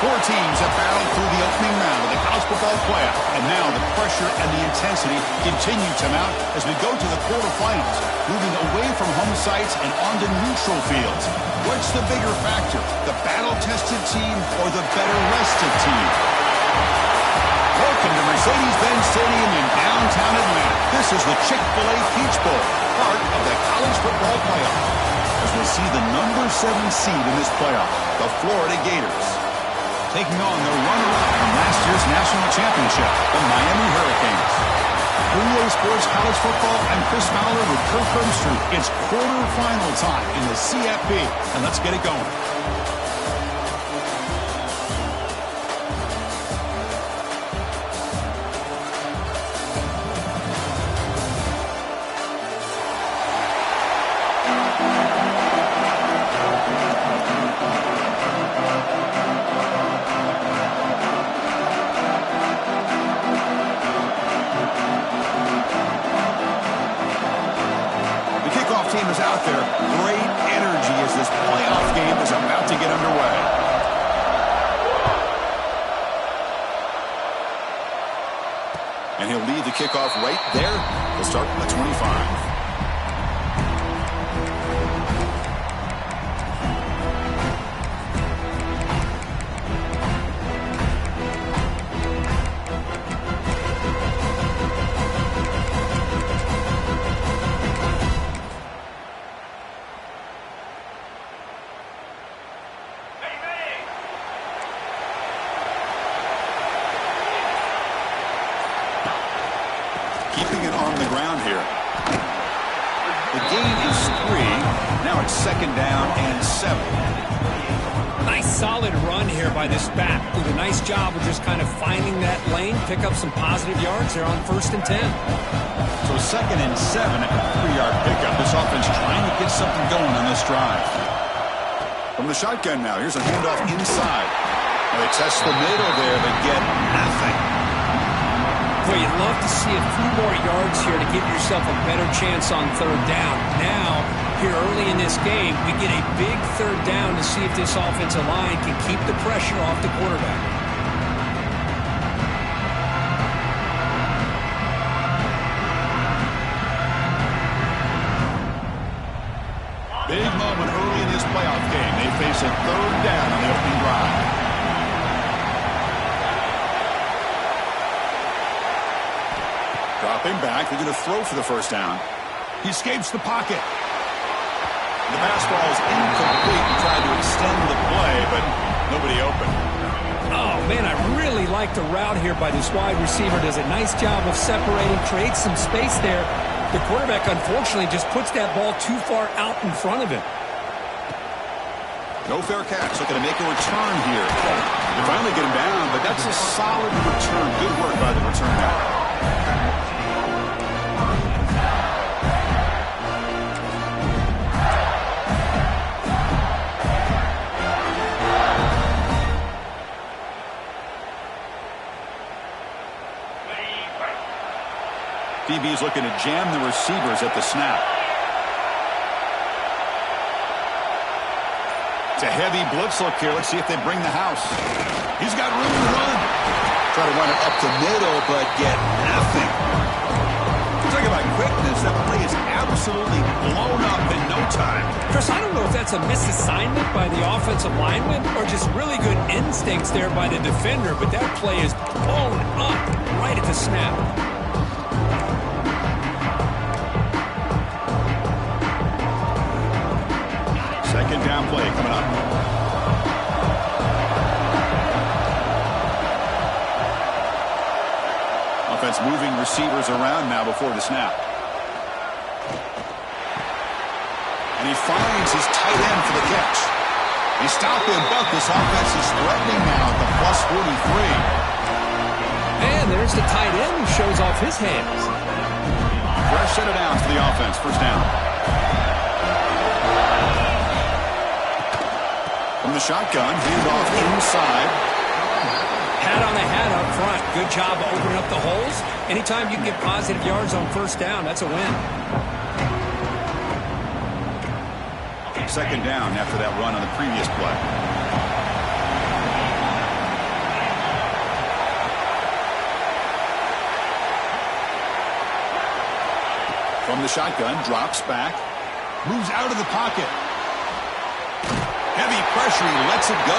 Four teams have battled through the opening round of the college football playoff, and now the pressure and the intensity continue to mount as we go to the quarterfinals, moving away from home sites and onto neutral fields. What's the bigger factor, the battle-tested team or the better-rested team? Welcome to Mercedes-Benz Stadium in downtown Atlanta. This is the Chick-fil-A Peach Bowl, part of the college football playoff. As we see the number 7 seed in this playoff, the Florida Gators, taking on the runner-up from last year's national championship, the Miami Hurricanes. For EA Sports College Football, I'm Chris Fowler with Kirk Herbstreit. It's quarterfinal time in the CFP, and let's get it going. Team is out there. Great energy as this playoff game is about to get underway. And he'll lead the kickoff right there. He'll start from the 25. Keeping it on the ground here. The gain is 3. Now it's 2nd down and 7. Nice solid run here by this back. Did a nice job of just kind of finding that lane, pick up some positive yards there on 1st and 10. So 2nd and 7 at a 3-yard pickup. This offense trying to get something going on this drive. From the shotgun now, here's a handoff inside. And they test the middle there, but get nothing. Boy, you'd love to see a few more yards here to give yourself a better chance on 3rd down. Now, here early in this game, we get a big 3rd down to see if this offensive line can keep the pressure off the quarterback. Big moment early in this playoff game. They face a 3rd down on the opening drive. Dropping back, they're going to throw for the 1st down. He escapes the pocket. The pass ball is incomplete. He tried to extend the play, but nobody open. Oh, man, I really like the route here by this wide receiver. Does a nice job of separating, creates some space there. The quarterback, unfortunately, just puts that ball too far out in front of him. No fair catch. Looking to make a return here. They finally get him down, but that's a solid return. Good work by the return back. DB's looking to jam the receivers at the snap. It's a heavy blitz look here. Let's see if they bring the house. He's got room to run. Try to run it up the middle, but get nothing. Talk about quickness. That play is absolutely blown up in no time. Chris, I don't know if that's a misassignment by the offensive lineman or just really good instincts there by the defender, but that play is blown up right at the snap. Second down play coming up. Offense moving receivers around now before the snap. And he finds his tight end for the catch. They stop him, but this offense is threatening now at the plus 43. And there's the tight end who shows off his hands. Fresh set of downs for the offense. First down. From the shotgun, hand off inside. Hat on the hat up front. Good job of opening up the holes. Anytime you can get positive yards on first down, that's a win. Second down after that run on the previous play. From the shotgun, drops back. Moves out of the pocket. Heavy pressure, he lets it go.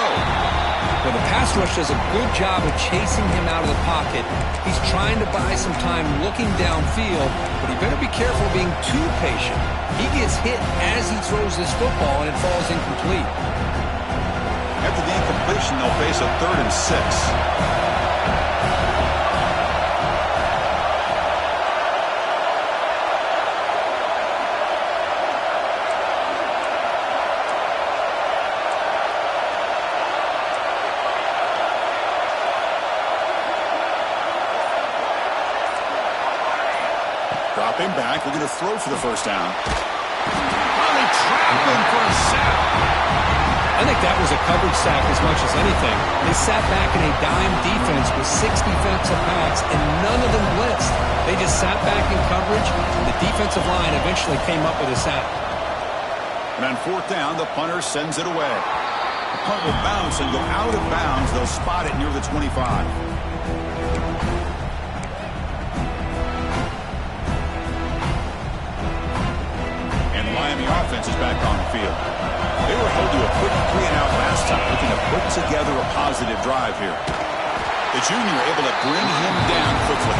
Well, the pass rush does a good job of chasing him out of the pocket. He's trying to buy some time looking downfield, but he better be careful being too patient. He gets hit as he throws this football, and it falls incomplete. After the incompletion, they'll face a 3rd and 6. Drop him back. We're going to throw for the first down. Oh, they trap him for a sack. I think that was a coverage sack as much as anything. They sat back in a dime defense with 6 defensive backs, and none of them blitzed. They just sat back in coverage, and the defensive line eventually came up with a sack. And on 4th down, the punter sends it away. The punt will bounce and go out of bounds. They'll spot it near the 25. Miami offense is back on the field. They were held to a quick 3-and-out last time, looking to put together a positive drive here. The junior able to bring him down quickly.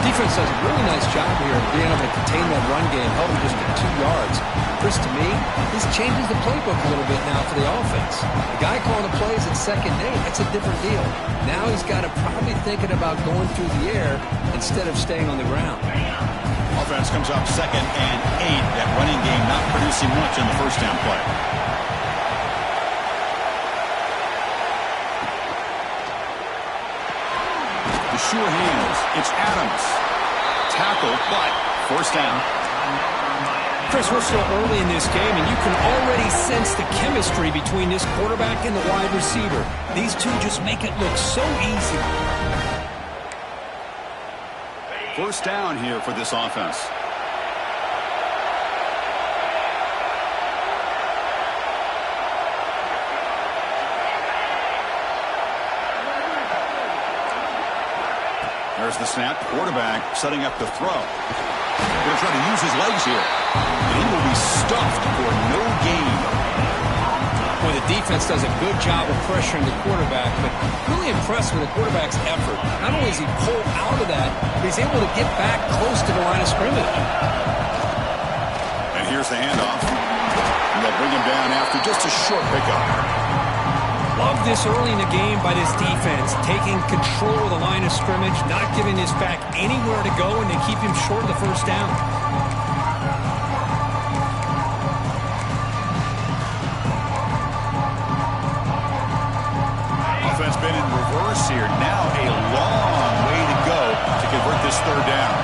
Defense does a really nice job here of being able to contain that run game, held him just to 2 yards. Chris, to me, this changes the playbook a little bit now for the offense. The guy calling the plays at 2nd and 8, that's a different deal. Now he's got to probably thinking about going through the air instead of staying on the ground. Offense comes up 2nd and 8. That running game not producing much on the first down play. The sure hands. It's Adams. Tackle, but first down. Chris, we're still early in this game, and you can already sense the chemistry between this quarterback and the wide receiver. These two just make it look so easy. First down here for this offense. There's the snap. Quarterback setting up the throw. Going to try to use his legs here. And he will be stuffed for no gain. Boy, the defense does a good job of pressuring the quarterback, but really impressed with the quarterback's effort. Not only is he pulled out of that, but he's able to get back close to the line of scrimmage. And here's the handoff. And they'll bring him down after just a short pickup. Love this early in the game by this defense, taking control of the line of scrimmage, not giving his back anywhere to go, and they keep him short of the first down. Offense been in reverse here. Now a long way to go to convert this third down.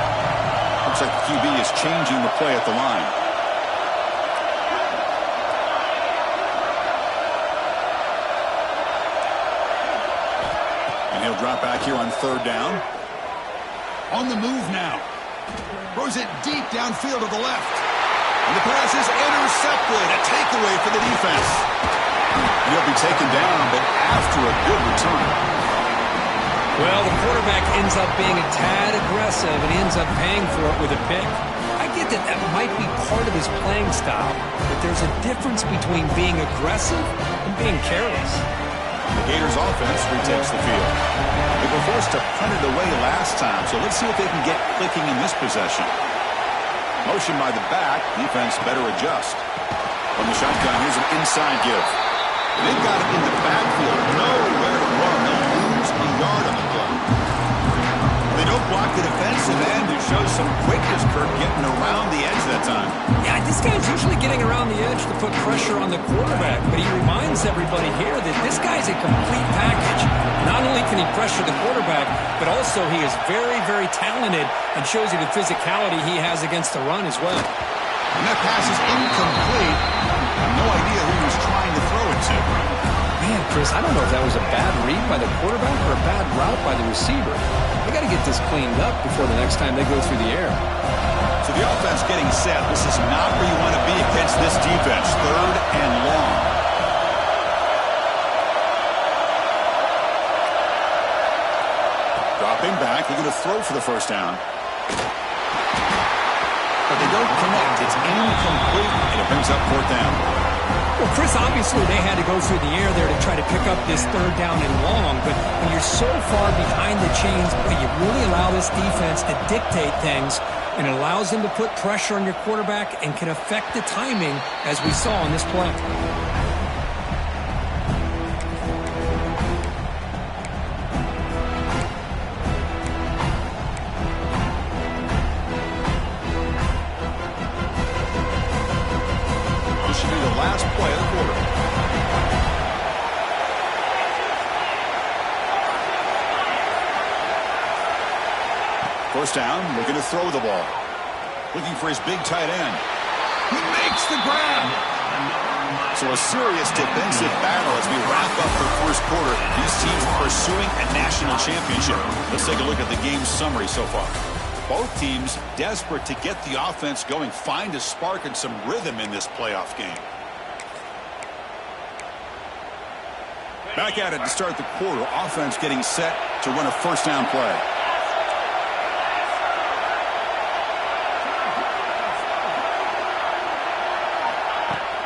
Looks like the QB is changing the play at the line. He'll drop back here on third down. On the move now. Throws it deep downfield to the left. And the pass is intercepted. A takeaway for the defense. And he'll be taken down, but after a good return. Well, the quarterback ends up being a tad aggressive and ends up paying for it with a pick. I get that that might be part of his playing style, but there's a difference between being aggressive and being careless. The Gators offense retakes the field. They were forced to punt it away last time, so let's see if they can get clicking in this possession. Motion by the back. Defense better adjust. From the shotgun, here's an inside give. They've got it in the backfield. Nowhere to run. They'll lose a yard on the play. They don't block the defensive end, who shows some quickness, Kirk, getting around the edge that time. Yeah, this guy's usually getting around the edge to put pressure on the quarterback, but he reminds everybody here that this guy's a complete package. Not only can he pressure the quarterback, but also he is very, very talented and shows you the physicality he has against the run as well. And that pass is incomplete. No idea who he was trying to throw it to. Man, Chris, I don't know if that was a bad read by the quarterback or a bad route by the receiver. They got to get this cleaned up before the next time they go through the air. So the offense getting set. This is not where you want to be against this defense. Third and long. Dropping back. They're going to throw for the first down. But they don't connect. It's incomplete, and it brings up fourth down. Well, Chris, obviously they had to go through the air there to try to pick up this third down and long, but when you're so far behind the chains, boy, you really allow this defense to dictate things, and it allows them to put pressure on your quarterback and can affect the timing, as we saw in this play. Last play of the quarter. First down, looking to throw the ball. Looking for his big tight end. He makes the grab. So a serious defensive battle as we wrap up the first quarter. These teams pursuing a national championship. Let's take a look at the game summary so far. Both teams desperate to get the offense going, find a spark and some rhythm in this playoff game. Back at it to start the quarter. Offense getting set to run a first down play.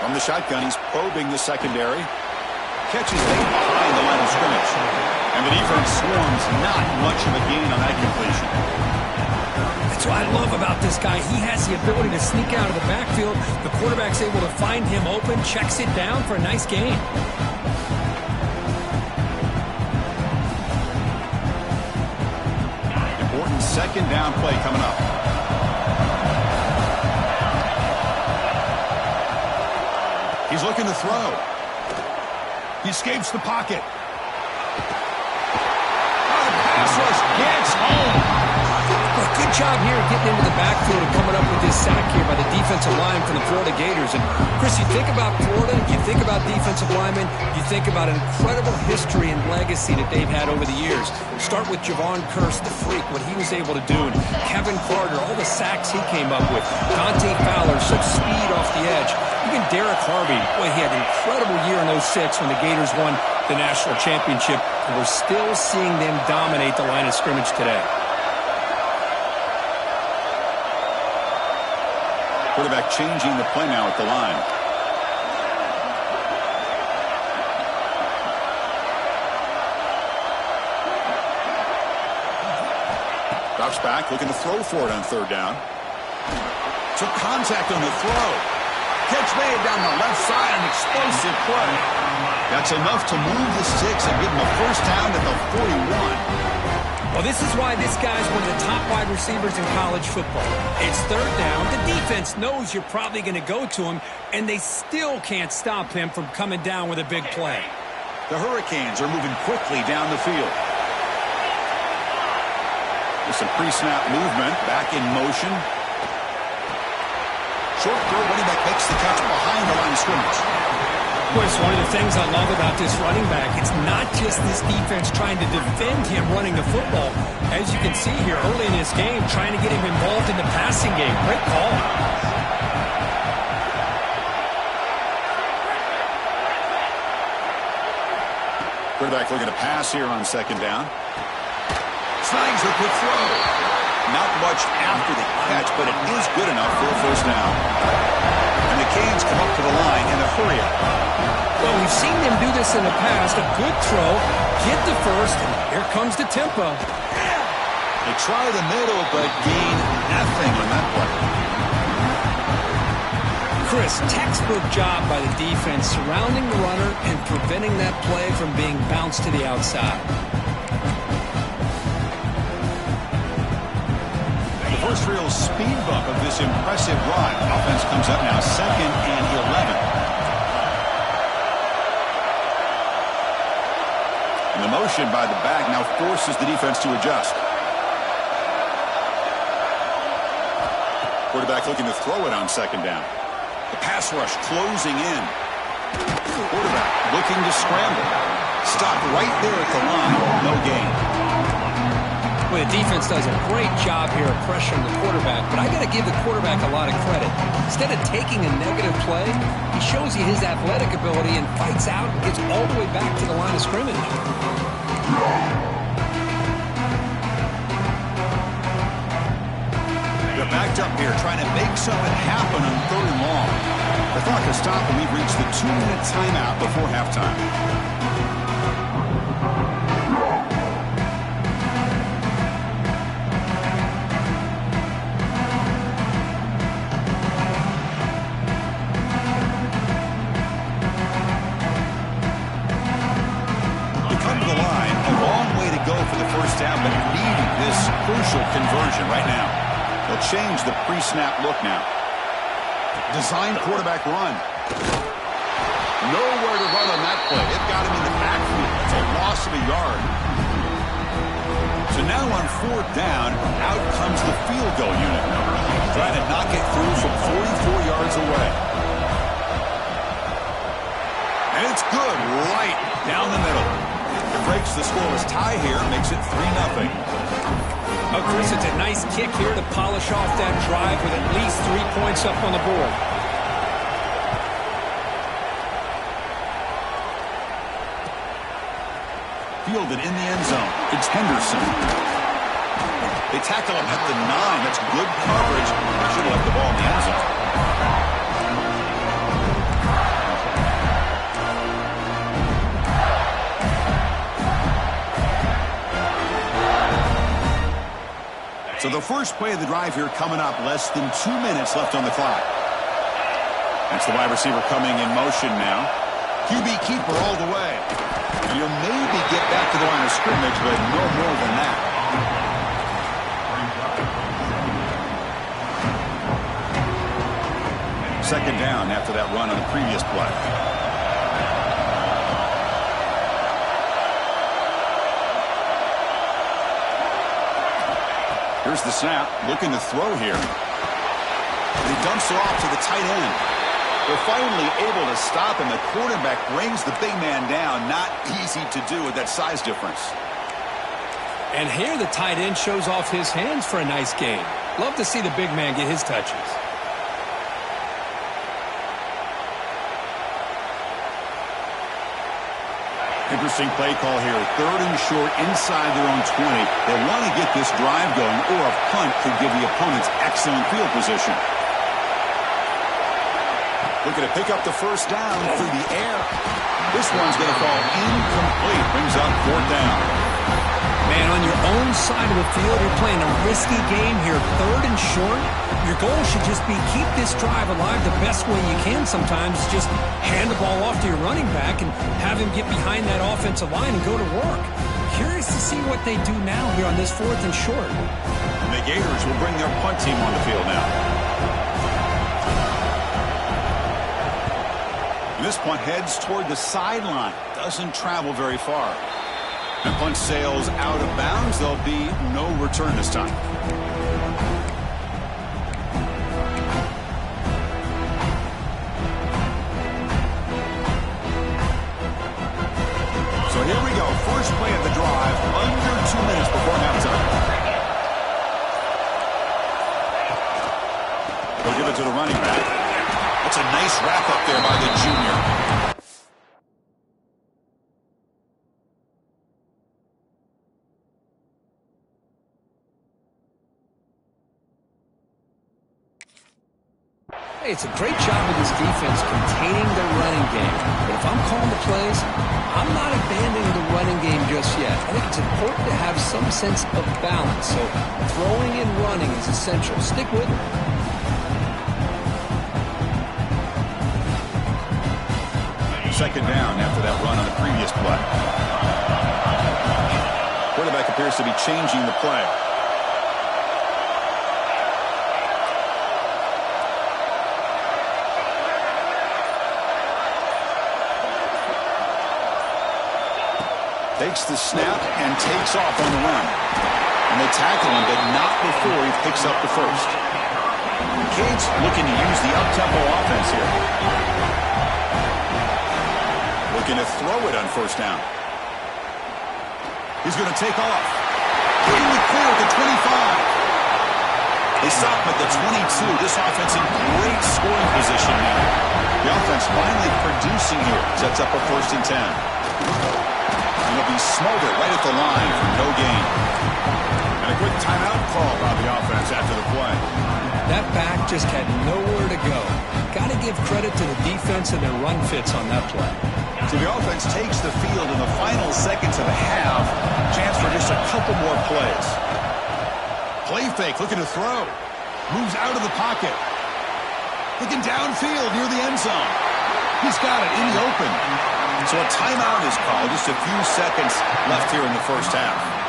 From the shotgun, he's probing the secondary. Catches late behind the line of scrimmage. And the defense swarms not much of a gain on that completion. That's what I love about this guy. He has the ability to sneak out of the backfield. The quarterback's able to find him open, checks it down for a nice gain. Second down play coming up. He's looking to throw. He escapes the pocket. Oh, the pass rush gets home. Good job here getting into the backfield and coming up with this sack here by the defensive line from the Florida Gators. And, Chris, you think about Florida, you think about defensive linemen, you think about an incredible history and legacy that they've had over the years. Start with Javon Curse, the freak, what he was able to do. And Kevin Carter, all the sacks he came up with. Dante Fowler, such speed off the edge. Even Derek Harvey, boy, he had an incredible year in 06 when the Gators won the national championship. And we're still seeing them dominate the line of scrimmage today. Quarterback changing the play now at the line. Drops back, looking to throw for it on third down. Took contact on the throw. Catch made down the left side, an explosive play. That's enough to move the sticks and give them a first down at the 41. Well, this is why this guy's one of the top wide receivers in college football. It's third down. The defense knows you're probably going to go to him, and they still can't stop him from coming down with a big play. The Hurricanes are moving quickly down the field. With some pre-snap movement, back in motion. Short throw, running back makes the catch behind the line of scrimmage. Of course, one of the things I love about this running back, it's not just this defense trying to defend him running the football. As you can see here early in this game, trying to get him involved in the passing game. Great call. Quarterback looking to pass here on second down. Slangs a good throw. Not much after the catch, but it is good enough for a first down. And the Canes come up to the line in a hurry up. Well, we've seen them do this in the past. A good throw, get the first, and here comes the tempo. They try the middle, but gain nothing on that play. Chris, textbook job by the defense surrounding the runner and preventing that play from being bounced to the outside. The first real speed bump of this impressive run. Offense comes up now 2nd and 11. And the motion by the back now forces the defense to adjust. Quarterback looking to throw it on second down. The pass rush closing in. Quarterback looking to scramble. Stopped right there at the line. No gain. Well, the defense does a great job here of pressuring the quarterback, but I got to give the quarterback a lot of credit. Instead of taking a negative play, he shows you his athletic ability and fights out and gets all the way back to the line of scrimmage. They're backed up here trying to make something happen on third and long. The clock has stopped and we've reached the 2-minute timeout before halftime. For the first down, but needing this crucial conversion right now. They'll change the pre-snap look now. Design quarterback run. Nowhere to run on that play. They've got him in the backfield. It's a loss of a yard. So now on fourth down, out comes the field goal unit. Trying to knock it through from 44 yards away. And it's good right down the middle. It breaks the scoreless tie here, makes it 3-0. Oh, Chris, it's a nice kick here to polish off that drive with at least 3 points up on the board. Fielded in the end zone. It's Henderson. They tackle him at the 9. That's good coverage. They should have left the ball in the end zone. So the first play of the drive here coming up, less than 2 minutes left on the clock. That's the wide receiver coming in motion now. QB keeper all the way. You'll maybe get back to the line of scrimmage, but no more than that. Second down after that run on the previous play. Here's the snap, looking to throw here. And he dumps it off to the tight end. They're finally able to stop him. The quarterback brings the big man down. Not easy to do with that size difference. And here the tight end shows off his hands for a nice game. Love to see the big man get his touches. Interesting play call here. Third and short inside their own 20. They want to get this drive going, or a punt could give the opponents excellent field position. Looking to pick up the first down through the air. This one's going to fall incomplete. Brings up fourth down. Man, on your own side of the field, you're playing a risky game here. Third and short, your goal should just be keep this drive alive the best way you can sometimes. Just hand the ball off to your running back and have him get behind that offensive line and go to work. Curious to see what they do now here on this 4th and short. And the Gators will bring their punt team on the field now. This punt heads toward the sideline. Doesn't travel very far. And punt sails out of bounds. There'll be no return this time. So here we go. First play of the drive. Under 2 minutes before halftime. They'll give it to the running back. That's a nice wrap up there by the junior. Hey, it's a great job of this defense containing their running game. But if I'm calling the plays, I'm not abandoning the running game just yet. I think it's important to have some sense of balance. So throwing and running is essential. Stick with it. Second down after that run on the previous play. Quarterback appears to be changing the play. Takes the snap and takes off on the run. And they tackle him, but not before he picks up the first. Cade's looking to use the up-tempo offense here. Looking to throw it on first down. He's going to take off. Getting the clear at the 25. They stop him at the 22. This offense in great scoring position now. The offense finally producing here. Sets up a 1st and 10. And it'll be smothered right at the line for no gain. And a quick timeout call by the offense after the play. That back just had nowhere to go. Got to give credit to the defense and their run fits on that play. So the offense takes the field in the final seconds of the half. Chance for just a couple more plays. Play fake, looking to throw. Moves out of the pocket. Looking downfield near the end zone. He's got it in the open. So a timeout is called. Just a few seconds left here in the first half.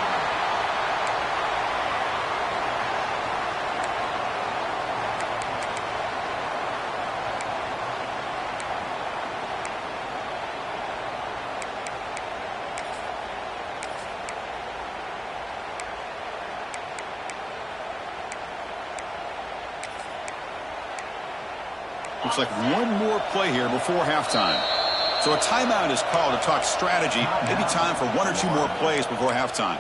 Looks like one more play here before halftime. So a timeout is called to talk strategy. Maybe time for 1 or 2 more plays before halftime.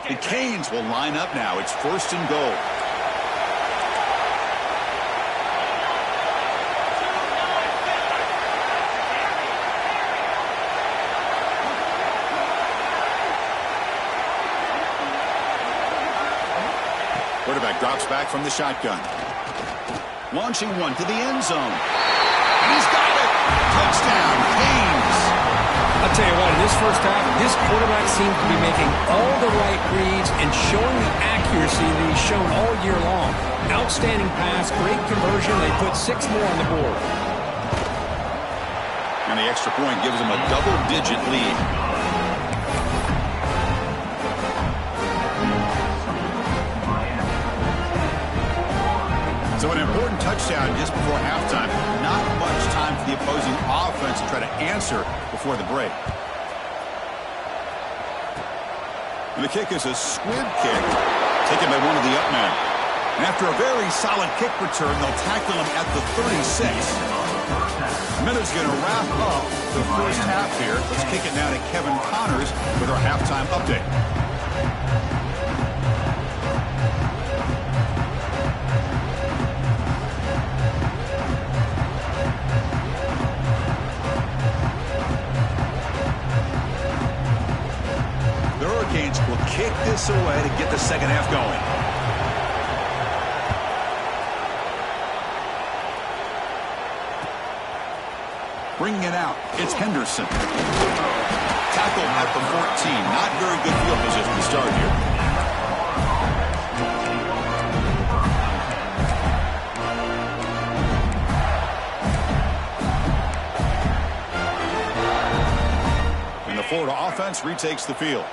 The Canes will line up now. It's 1st and goal. Quarterback drops back from the shotgun. Launching one to the end zone. And he's got it. Touchdown, Canes. I'll tell you what, in this first half, this quarterback seems to be making all the right reads and showing the accuracy that he's shown all year long. Outstanding pass, great conversion. They put 6 more on the board. And the extra point gives them a double-digit lead. So an important touchdown just before halftime. Not much time for the opposing offense to try to answer before the break. And the kick is a squib kick taken by one of the up men. And after a very solid kick return, they'll tackle him at the 36. Miller's going to wrap up the first half here. Let's kick it now to Kevin Connors with our halftime update. Will kick this away to get the second half going. Bringing it out, it's Henderson. Tackle at the 14. Not very good field position to start here. And the Florida offense retakes the field.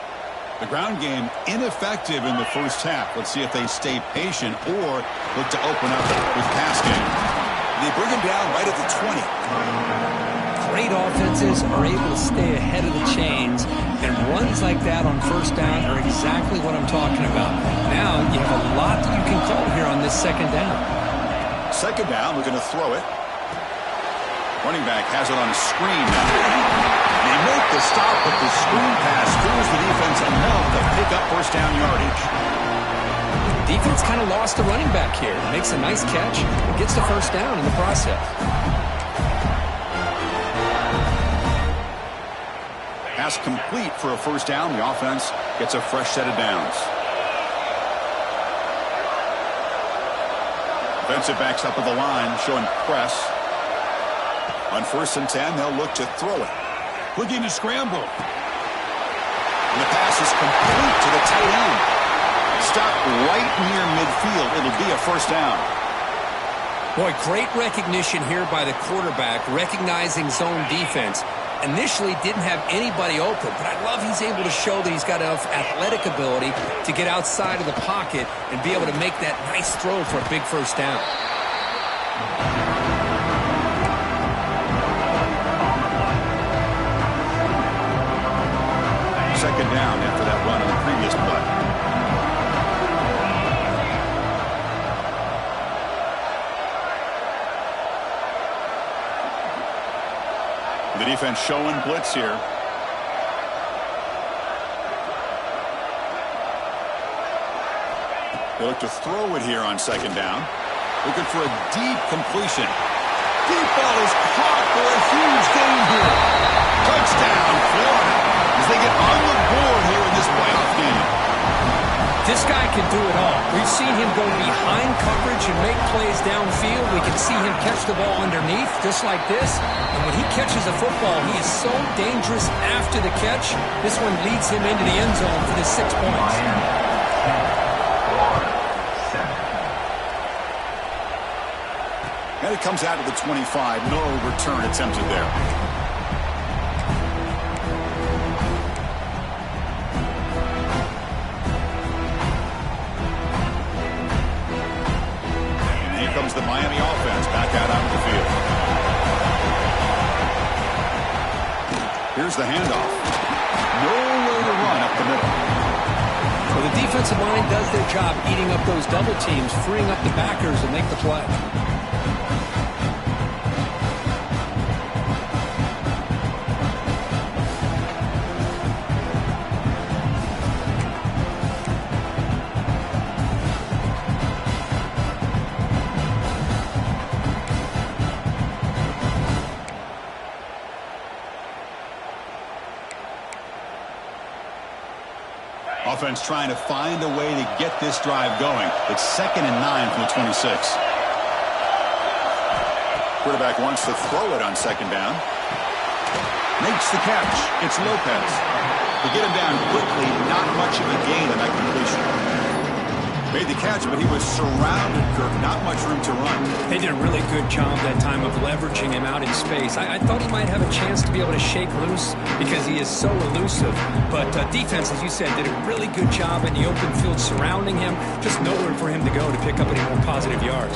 The ground game ineffective in the first half. Let's see if they stay patient or look to open up with pass game. They bring him down right at the 20. Great offenses are able to stay ahead of the chains, and runs like that on first down are exactly what I'm talking about. Now you have a lot that you can call here on this second down. Second down, looking to throw it. Running back has it on a screen now. They make the stop, but the screen pass fools the defense enough to pick up first down yardage. Defense kind of lost the running back here. Makes a nice catch and gets the first down in the process. Pass complete for a first down. The offense gets a fresh set of downs. Defensive backs up at the line, showing press. On 1st and 10, they'll look to throw it. Looking to scramble. And the pass is complete to the tight end. Stopped right near midfield. It'll be a first down. Boy, great recognition here by the quarterback, recognizing zone defense. Initially didn't have anybody open, but I love he's able to show that he's got enough athletic ability to get outside of the pocket and be able to make that nice throw for a big first down. Second down after that run on the previous play. The defense showing blitz here. They look to throw it here on second down. Looking for a deep completion. Deep ball is caught for a huge gain here. Touchdown, Florida, as they get on the board here in this playoff game. This guy can do it all. We've seen him go behind coverage and make plays downfield. We can see him catch the ball underneath, just like this. And when he catches a football, he is so dangerous after the catch. This one leads him into the end zone for the 6 points. And it comes out of the 25. No return attempted there. Comes the Miami offense back out onto the field. Here's the handoff. Nowhere to run up the middle. Well, the defensive line does their job eating up those double teams, freeing up the backers to make the play. Offense trying to find a way to get this drive going. It's 2nd and 9 from the 26. Quarterback wants to throw it on second down. Makes the catch. It's Lopez. To get him down quickly, not much of a gain on that completion. Made the catch, but he was surrounded, Kirk. Not much room to run. They did a really good job that time of leveraging him out in space. I thought he might have a chance to be able to shake loose because he is so elusive. But defense, as you said, did a really good job in the open field surrounding him. Just nowhere for him to go to pick up any more positive yards.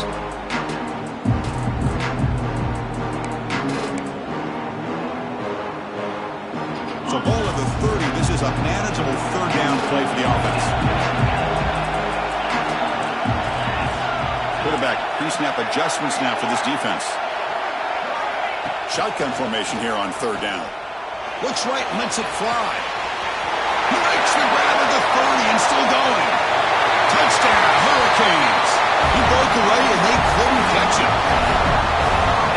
So ball at the 30. This is a manageable third down play for the offense. Quarterback pre-snap adjustments now for this defense. Shotgun formation here on third down. Looks right, lets it fly. He makes the grab at the 30 and still going. Touchdown, Hurricanes. He broke away and they couldn't catch him.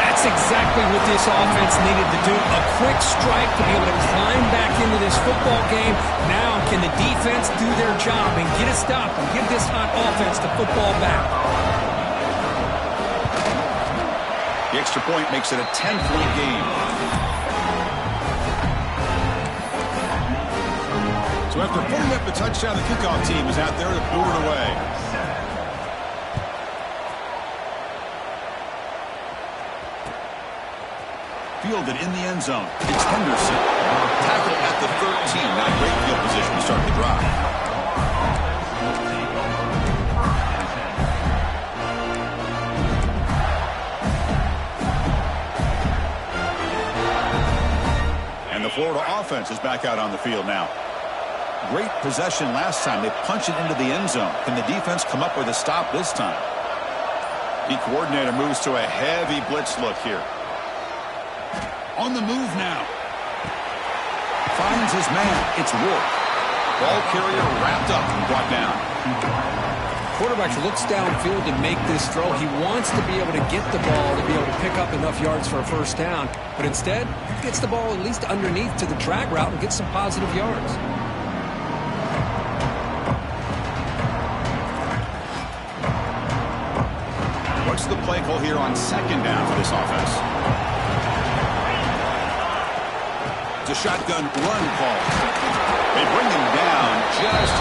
That's exactly what this offense needed to do. A quick strike to be able to climb back into this football game. Now can the defense do their job and get a stop and give this hot offense the football back? The extra point makes it a 10-point game. So after putting up a touchdown, the kickoff team is out there to boo it away. Fielded in the end zone. It's Henderson. Tackle at the 13. Now great field position to start the drive. And the Florida offense is back out on the field now. Great possession last time. They punch it into the end zone. Can the defense come up with a stop this time? The coordinator moves to a heavy blitz look here. On the move now. Finds his man. It's Ward. Ball carrier wrapped up and brought down. Quarterback looks downfield to make this throw. He wants to be able to get the ball to be able to pick up enough yards for a first down. But instead, he gets the ball at least underneath to the drag route and gets some positive yards. What's the play call here on second down for this offense? It's a shotgun run call. They bring him down just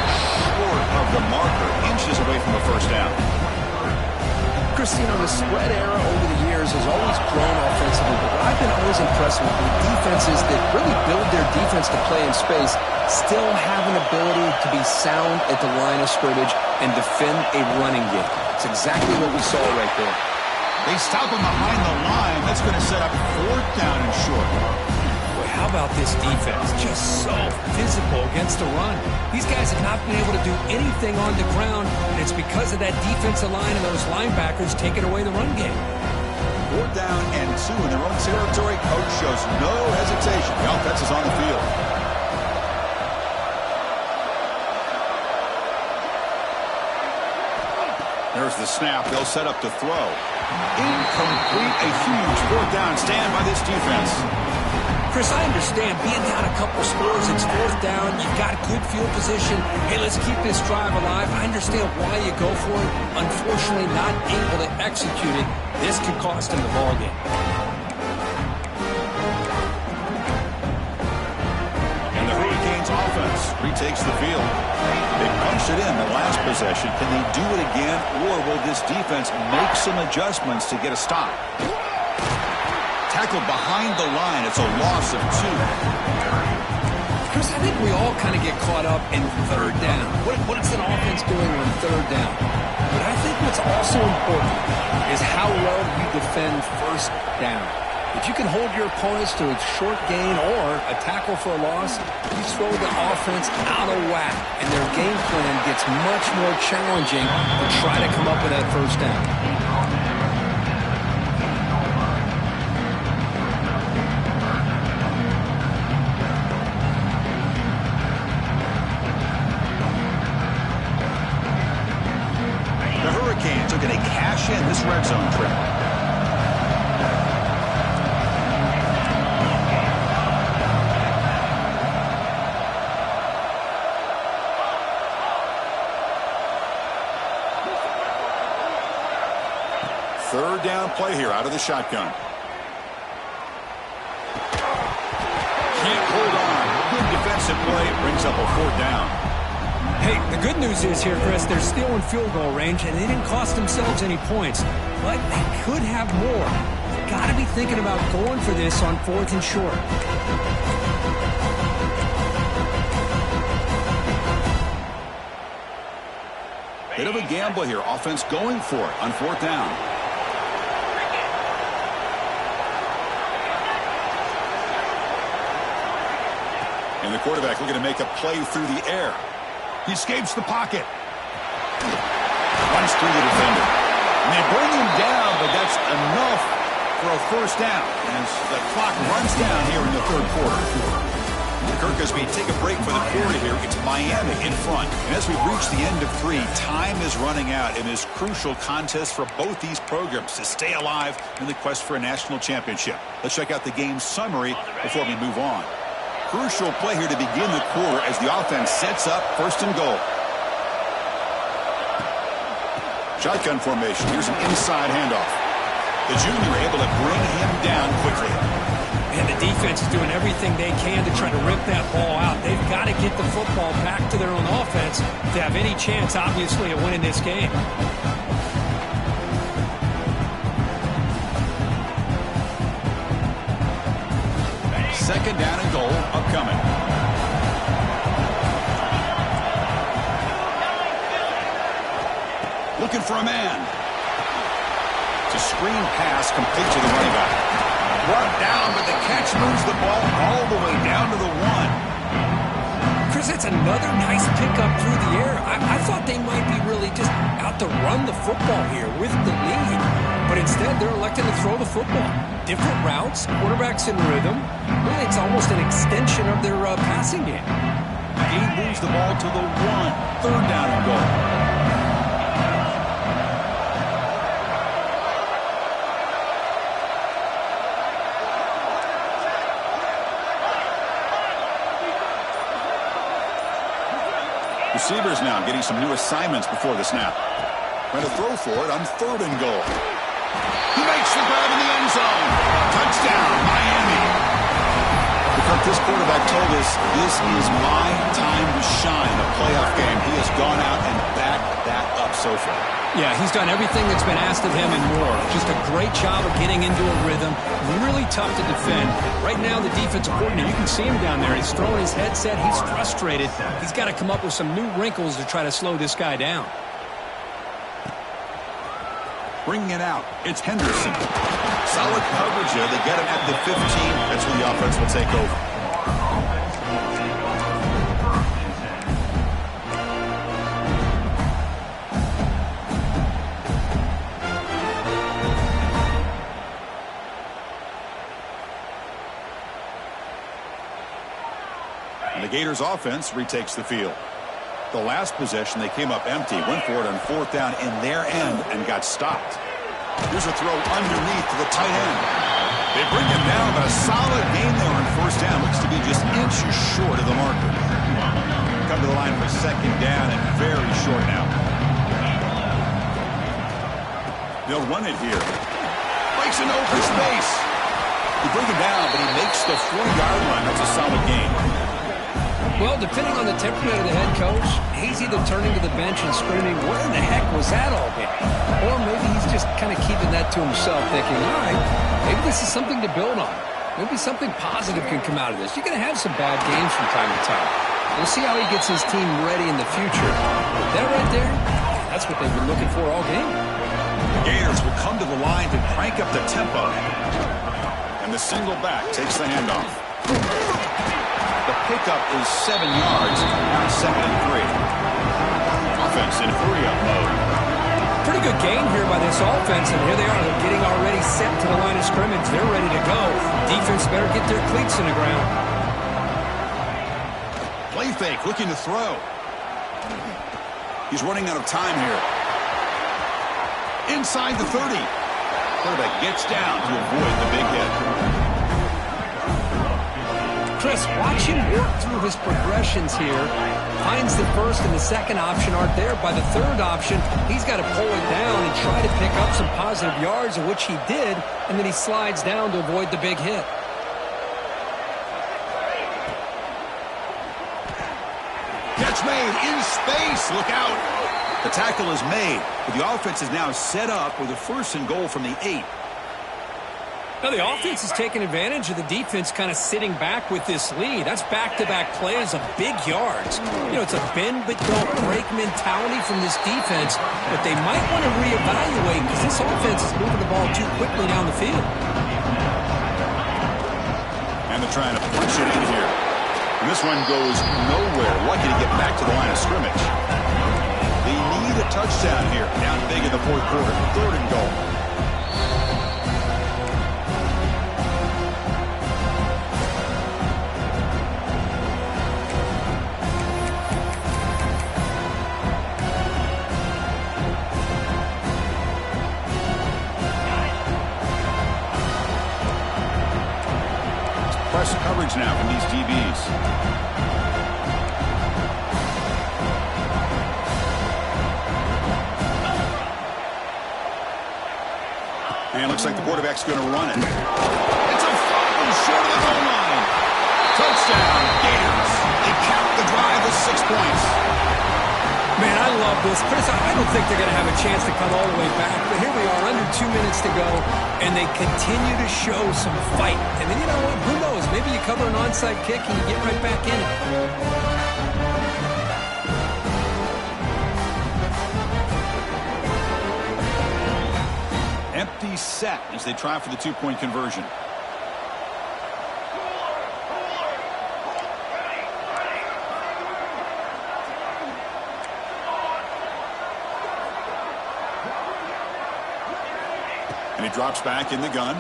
short of the marker, inches away from a first down. Christine, the spread era over the years has always grown offensively, but what I've been always impressed with defenses that really build their defense to play in space still have an ability to be sound at the line of scrimmage and defend a running game. It's exactly what we saw right there. They stop him behind the line. That's going to set up fourth down and short. How about this defense? Just so physical against the run. These guys have not been able to do anything on the ground, and it's because of that defensive line and those linebackers taking away the run game. Fourth down and 2 in their own territory. Coach shows no hesitation. The offense is on the field. There's the snap. They'll set up to throw. Incomplete. A huge fourth down stand by this defense. Chris, I understand being down a couple scores, it's fourth down, you've got good field position. Hey, let's keep this drive alive. I understand why you go for it. Unfortunately, not able to execute it. This could cost him the ball game. And the Hurricanes offense retakes the field. They punched it in the last possession. Can they do it again, or will this defense make some adjustments to get a stop? Tackled behind the line. It's a loss of 2. Chris, I think we all kind of get caught up in third down. What's an offense doing on third down? But I think what's also important is how well you defend first down. If you can hold your opponents to a short gain or a tackle for a loss, you throw the offense out of whack, and their game plan gets much more challenging to try to come up with that first down. Are going to cash in this red zone trip. Third down play here out of the shotgun. Can't hold on. Good defensive play. Brings up a fourth down. Hey, the good news is here, Chris, they're still in field goal range, and they didn't cost themselves any points. But they could have more. They've got to be thinking about going for this on fourth and short. Bit of a gamble here. Offense going for it on fourth down. And the quarterback looking to make a play through the air. He escapes the pocket. Runs through the defender. And they bring him down, but that's enough for a first down as the clock runs down here in the third quarter. Kirk, as we take a break for the quarter here, it's Miami in front. And as we reach the end of 3, time is running out in this crucial contest for both these programs to stay alive in the quest for a national championship. Let's check out the game summary before we move on. Crucial play here to begin the quarter as the offense sets up first and goal. Shotgun formation. Here's an inside handoff. The junior able to bring him down quickly. And the defense is doing everything they can to try to rip that ball out. They've got to get the football back to their own offense to have any chance, obviously, of winning this game. Second down and goal upcoming. Looking for a man. It's a screen pass complete to the running back. Brought down, but the catch moves the ball all the way down to the 1. Chris, that's another nice pickup through the air. I thought they might be really just out to run the football here with the lead. But instead, they're electing to throw the football. Different routes, quarterbacks in rhythm. Really, it's almost an extension of their passing game. He moves the ball to the 1. Third down and goal. Receivers now getting some new assignments before the snap. Trying to throw for it on third and goal. He makes the grab in the end zone. Touchdown, Miami. This quarterback told us this is my time to shine, a playoff game. He has gone out and backed that up so far. Yeah, he's done everything that's been asked of him and more. Just a great job of getting into a rhythm. Really tough to defend. Right now, the defensive coordinator, you can see him down there. He's throwing his headset. He's frustrated. He's got to come up with some new wrinkles to try to slow this guy down. Bringing it out, it's Henderson. Solid coverage there. They get him at the 15. That's when the offense will take over. And the Gators offense retakes the field. The last possession, they came up empty, went for it on fourth down in their end and got stopped. Here's a throw underneath to the tight end. They bring him down, but a solid gain there on first down. Looks to be just inches short of the marker. Come to the line for second down and very short now. They'll run it here. Breaks an open space. They bring him down, but he makes the 40-yard line. That's a solid gain. Well, depending on the temperament of the head coach, he's either turning to the bench and screaming, where in the heck was that all game? Or maybe he's just kind of keeping that to himself, thinking, all right, maybe this is something to build on. Maybe something positive can come out of this. You're going to have some bad games from time to time. We'll see how he gets his team ready in the future. But that right there, that's what they've been looking for all game. The Gators will come to the line to crank up the tempo. And the single back takes the handoff. The pickup is 7 yards. Now 2nd and 3. Offense in hurry-up mode. Pretty good game here by this offense, and here they are. They're getting already set to the line of scrimmage. They're ready to go. Defense better get their cleats in the ground. Play fake, looking to throw. He's running out of time here. Inside the 30. Quarterback gets down to avoid the big hit. Chris, watch him work through his progressions here. Finds the first and the second option aren't there. By the third option, he's got to pull it down and try to pick up some positive yards, of which he did, and then he slides down to avoid the big hit. Catch made in space. Look out. The tackle is made, but the offense is now set up with a 1st and goal from the 8. Now, the offense is taking advantage of the defense kind of sitting back with this lead. That's back-to-back plays of big yards. You know, it's a bend-but-don't-break mentality from this defense, but they might want to reevaluate because this offense is moving the ball too quickly down the field. And they're trying to punch it in here. And this one goes nowhere. Lucky to get back to the line of scrimmage. They need a touchdown here. Down big in the 4th quarter. 3rd and goal. Press coverage now from these DBs. And looks like the quarterback's going to run it. It's a fumble short of the goal line. Touchdown, Gators. They cap the drive with 6 points. Man, I love this. Chris, I don't think they're going to have a chance to come all the way back, but here we are, under 2 minutes to go, and they continue to show some fight. And then, you know what? Who knows? Maybe you cover an onside kick and you get right back in it. Empty set as they try for the 2-point conversion. And he drops back in the gun.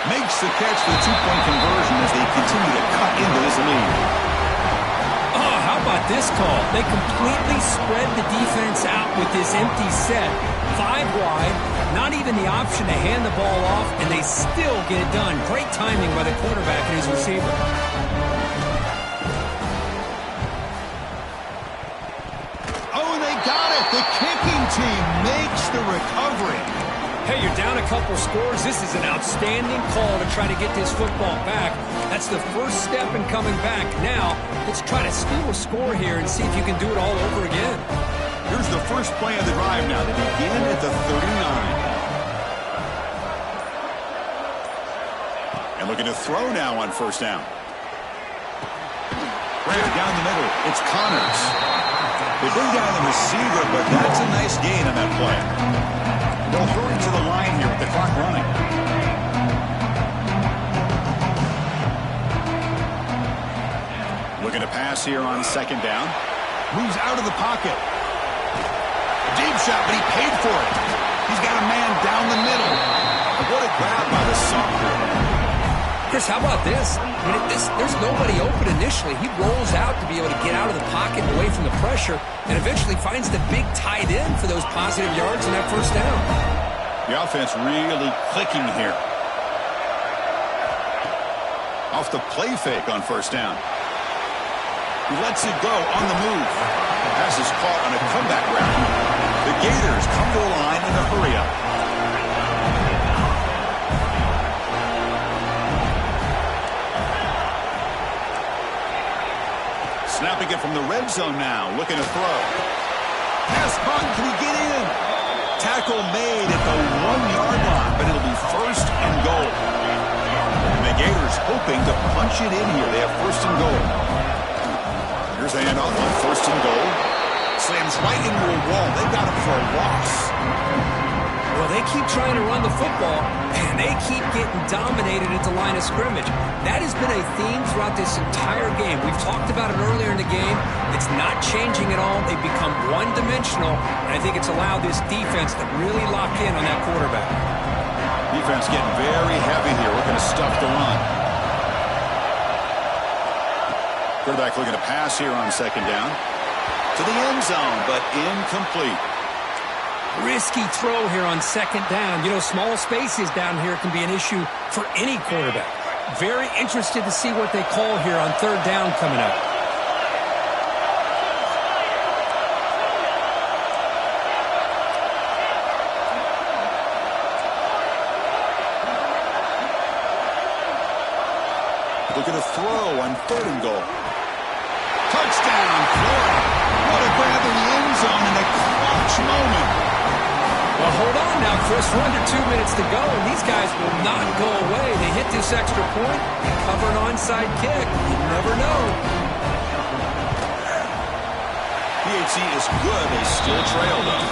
Makes the catch for the 2-point conversion as they continue to cut into this lead. Oh, how about this call? They completely spread the defense out with this empty set. 5 wide, not even the option to hand the ball off, and they still get it done. Great timing by the quarterback and his receiver. Oh, and they got it. The kicking team makes the recovery. Hey, you're down a couple scores. This is an outstanding call to try to get this football back. That's the first step in coming back. Now, let's try to steal a score here and see if you can do it all over again. Here's the first play of the drive now. They begin at the 39. And looking to throw now on first down. Right down the middle, it's Connors. They bring down the receiver, but that's a nice gain on that play. They'll hurry to the line here with the clock running. Looking to pass here on second down. Moves out of the pocket. Deep shot, but he paid for it. He's got a man down the middle. And what a grab by the sophomore. Chris, how about this? I mean, there's nobody open initially. He rolls out to be able to get out of the pocket away from the pressure and eventually finds the big tight end for those positive yards in that first down. The offense really clicking here. Off the play fake on first down. He lets it go on the move. Pass is caught on a comeback route. The Gators come to the line in a hurry-up. Snapping it from the red zone now, looking to throw. Pass caught, can he get in? Tackle made at the 1-yard line, but it'll be first and goal. And the Gators hoping to punch it in here. They have first and goal. Here's the handoff on first and goal. Slams right into a wall. They got him for a loss. Well, they keep trying to run the football, and they keep getting dominated at the line of scrimmage. That has been a theme throughout this entire game. We've talked about it earlier in the game. It's not changing at all. They've become one-dimensional, and I think it's allowed this defense to really lock in on that quarterback. Defense getting very heavy here, looking to stuff the run. Quarterback looking to pass here on second down. To the end zone, but incomplete. Risky throw here on second down. You know, small spaces down here can be an issue for any quarterback. Very interested to see what they call here on third down coming up. Looking to throw on third and goal. Touchdown, Florida. What a grab in the end zone in a clutch moment. Well, hold on now, Chris. We're under 2 minutes to go, and these guys will not go away. They hit this extra point and cover an onside kick. You never know. PHC is good. They still trail, though.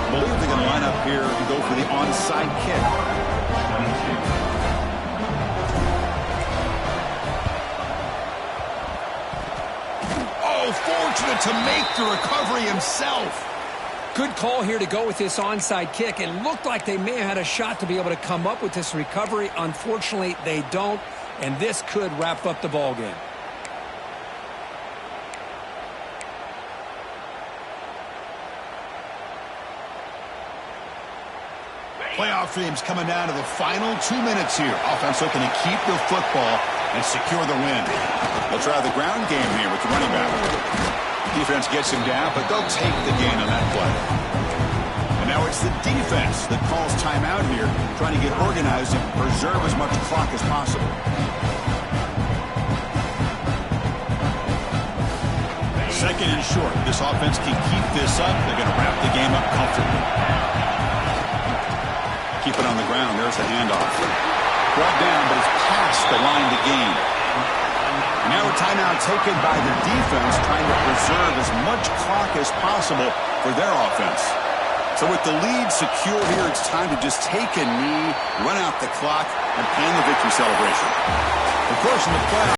I believe they're going to line up here and go for the onside kick. Fortunate to make the recovery himself. Good call here to go with this onside kick. It looked like they may have had a shot to be able to come up with this recovery. Unfortunately, they don't, and this could wrap up the ball game. Playoff teams coming down to the final 2 minutes here. Offense looking to keep the football and secure the win. They'll try the ground game here with the running back. Defense gets him down, but they'll take the gain on that play. And And now it's the defense that calls timeout here, trying to get organized and preserve as much clock as possible. Second and short. This offense can keep this up. They're going to wrap the game up comfortably. Keep it on the ground. There's the handoff. Brought down, but it's past the line to gain. And now a timeout taken by the defense, trying to preserve as much clock as possible for their offense. So with the lead secure here, it's time to just take a knee, run out the clock, and plan the victory celebration. Of course, in the playoffs,